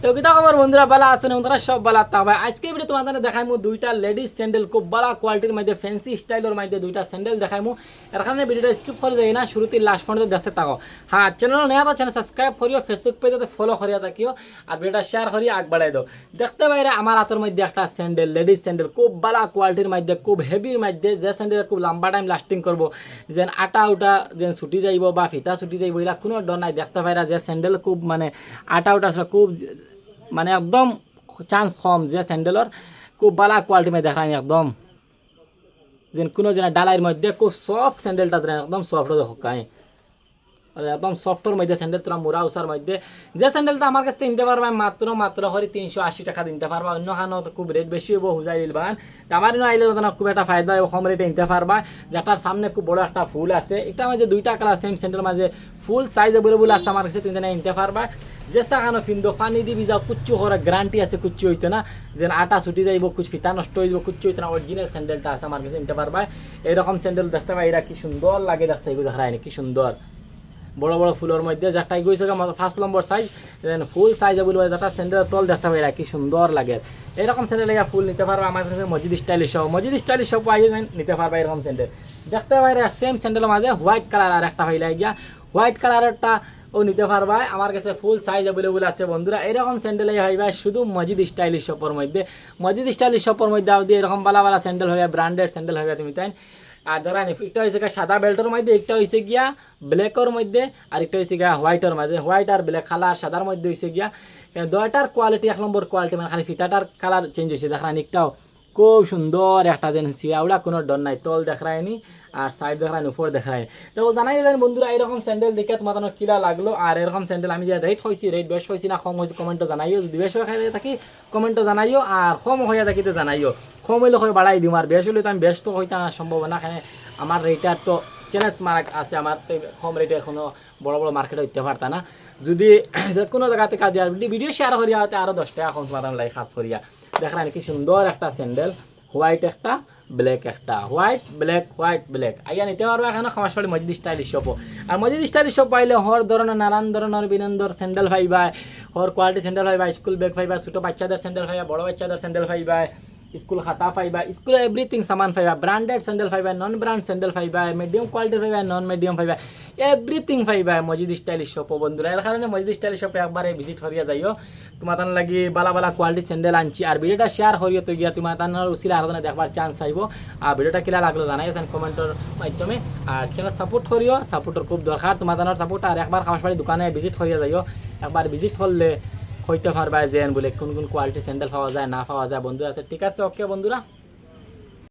তো কিতা খবর বন্ধুরা, ভালো আছেন? তোমরা সব ভালো থাকবে। আজকে ভিডিও তোমাদের দেখাইমু দুইটা লেডিস স্যান্ডেল, খুব ভালো কোয়ালিটির মধ্যে, ফ্যান্সি স্টাইলের মধ্যে দুইটা স্যান্ডেল দেখাইমু। এখানে ভিডিওটা স্কিপ করে যাই না, শুরুতে লাস্ট পর্যন্ত দেখতে থাকো। হ্যাঁ, চ্যানেল নয়া তো চ্যানেল সাবস্ক্রাইব করিও, ফেসবুক পেজে ফলো করিয়া থাকিও, আর ভিডিওটা শেয়ার করিয়া আগ বাড়াই দাও। দেখতে বাইরে আমার হাতের মধ্যে একটা স্যান্ডেল, লেডিস স্যান্ডেল, খুব ভালো কোয়ালিটির মধ্যে, খুব হেভির মধ্যে, যে স্যান্ডেল খুব লম্বা টাইম লাস্টিং করবো, যেন আটা উটা যেন ছুটি যাইব বা ফিতা ছুটি যাইব, এরা কোনো ডর নাই। দেখতে পাইরা যে স্যান্ডেল খুব মানে আটা উটা খুব মানে একদম চান্স কম, যে স্যান্ডেলর খুব ভালো কোয়ালিটি মধ্যে দেখায় একদম, যেন কোনো যেন ডালাইয়ের মধ্যে খুব সফট স্যান্ডেলটা একদম সফট দেখায়, একদম সফটের মধ্যে স্যান্ডেল, তোরা মুরা উষার মধ্যে। যে স্যান্ডেলটা আমার কাছে কিনতে পারবা মাত্র করে 380 টাকা দিতে পারবা, অন্য খানো খুব রেট বেশি হবো হুজাই দিলবান। আমার আইলে খুব একটা ফায়দা হবে, কম রেটে নিতে পারবা। যেটার সামনে খুব বড় একটা ফুল আছে, এটা মাঝে দুইটা কালার সেম স্যান্ডেল মাঝে ফুল সাইজ অ্যাভেলেবল আছে আমার কাছে, তুমি নিতে পারবা। যে সাকানো ফিন্দো পানি দিবি যাও, কুচ্ছু করার গ্যারান্টি আছে, কুচ্ছু হইতো না, যেন আটা ছুটি যাইব, কুচ ফিতা নষ্ট হইব, কুচ্ছু হইতো না। অরিজিনাল স্যান্ডেলটা আছে আমার কাছে, নিতে পারবা। এরকম স্যান্ডেল দেখতে পাই, এরা কি সুন্দর লাগে দেখতে, এগুলো দেখা যায় কি সুন্দর বড় বড় ফুলের মধ্যে, যেটাই গইছে first number size, full size বলবো, যেটা স্যান্ডেল তল দেখতে পাই কি সুন্দর লাগে। এরকম স্যান্ডেল ফুল নিতে পারবা আমার কাছে। মসজিদ স্টাইলিশ সব, মসজিদ স্টাইলিশ সব পাই নিতে পারবা এরকম স্যান্ডেল। দেখতে পাই সেম স্যান্ডেলের মাঝে হোয়াইট কালার আর একটা পাইলে গিয়া, হোয়াইট কালারেরটা ও নিতে পারবা আমার কাছে, ফুল সাইজ অ্যাভেলেবল আছে বন্ধুরা। এরকম স্যান্ডেল হইবা শুধু মসজিদ স্টাইলিশ শপের মধ্যে, মসজিদ স্টাইলিশ শপের মধ্যে দিয়ে এরকম বালা বালা স্যান্ডেল হইবা, ব্র্যান্ডেড স্যান্ডেল হইবা তুমি তাই। আর ধরা একটা হয়েছে গিয়া সাদা বেল্টের মধ্যে, একটা হয়েছে গিয়া ব্ল্যাকের মধ্যে, আর একটা হয়েছে গিয়া হোয়াইটের মাঝে। হোয়াইট আর ব্ল্যাক কালার সাদার মধ্যে হয়েছে গিয়া দুইটার কোয়ালিটি এক নম্বর কোয়ালিটি, মানে খালি ফিতাটার কালার চেঞ্জ হয়েছে। দেখা একটাও খুব সুন্দর একটা দেন সিয়াউলা, কোনো ডর নাই, তল দেখায়নি আর সাইড দেখায়নি, উপর দেখায়নি। তো জানাই দেন বন্ধুরা, এরকম স্যান্ডেল দেখে তোমার কিলা লাগলো। আর এরকম স্যান্ডেল আমি যে রেট হয়েছি, রেট বেশ হয়েছি না কম হয়েছে, কমেন্টও জানাইও। যদি বেশ হয়ে থাকি কমেন্টও জানাইও, আর কম হয়ে থাকি তো জানাইও। কম হইলে হয় বাড়াই দিম, আর বেশ হলে তো আমি বেশ তো হইতে সম্ভব না, এখানে আমার রেটার তো চ্যালেঞ্জ মার্ক আছে, আমার কম রেটে এখনো বড় বড় মার্কেটে হইতে পারতা না। যদি কোনো জায়গাতে কাজ দেওয়ার ভিডিও শেয়ার করিয়া হতে আরও 10 টাকা কম তোমার লাগে খাস করিয়া। দেখলাম কি সুন্দর একটা স্যান্ডেল, হোয়াইট একটা ব্ল্যাক একটা, হোয়াইট ব্ল্যাক হোয়াইট ব্ল্যাক আইয়া নিতে পারবো এখানে খামাশপাড়ি মসজিদ স্টাইলিশ শপও। আর মসজিদ স্টাইলিশ শপ পাইলে হর ধরনের নানান ধরনের বিনন্দর স্যান্ডেল পাইবা, হর কোয়ালিটি স্যান্ডেল পাইবা, স্কুল ব্যাগ পাইবা, ছোটো বাচ্চাদের স্যান্ডেল পাইবা, বড় বাচ্চাদের স্যান্ডেল পাইবা, স্কুল খাতা পাইবা, স্কুল এভরিথিং সামান পাইবা, ব্র্যান্ডেড স্যান্ডেল পাইবা, নন ব্র্যান্ড স্যান্ডেল পাইবা, মিডিয়াম কোয়ালিটির পাইবা, নন মিডিয়াম পাইবা, এভরিথিং পাইবা মসজিদ স্টাইলিশ শপ বন্ধুরা। এর কারণে মসজিদ স্টাইলিশ শপে একবারে ভিজিট করিয়া যাইও, তোমার তার লাগি বালা বালা কোয়ালিটি স্যান্ডেল আনছি। আর ভিডিওটা শেয়ার করিও তো গিয়া তোমার তার উচিত আর দেখবার চান্স পাইব। আর ভিডিওটা কিলা লাগলো জানাইছেন কমেন্টের মাধ্যমে, আর চ্যানেল সাপোর্ট করিও, সাপোর্টের খুব দরকার তোমার তার সাপোর্ট। আর একবার খামাশবাড়ি দোকানে ভিজিট করিয়া যাইও, একবার ভিজিট করলে হইতে পারবা যে বলে কোন কোন কোয়ালিটি স্যান্ডেল পাওয়া যায় না পাওয়া যায় বন্ধুরা। ঠিক আছে, ওকে বন্ধুরা।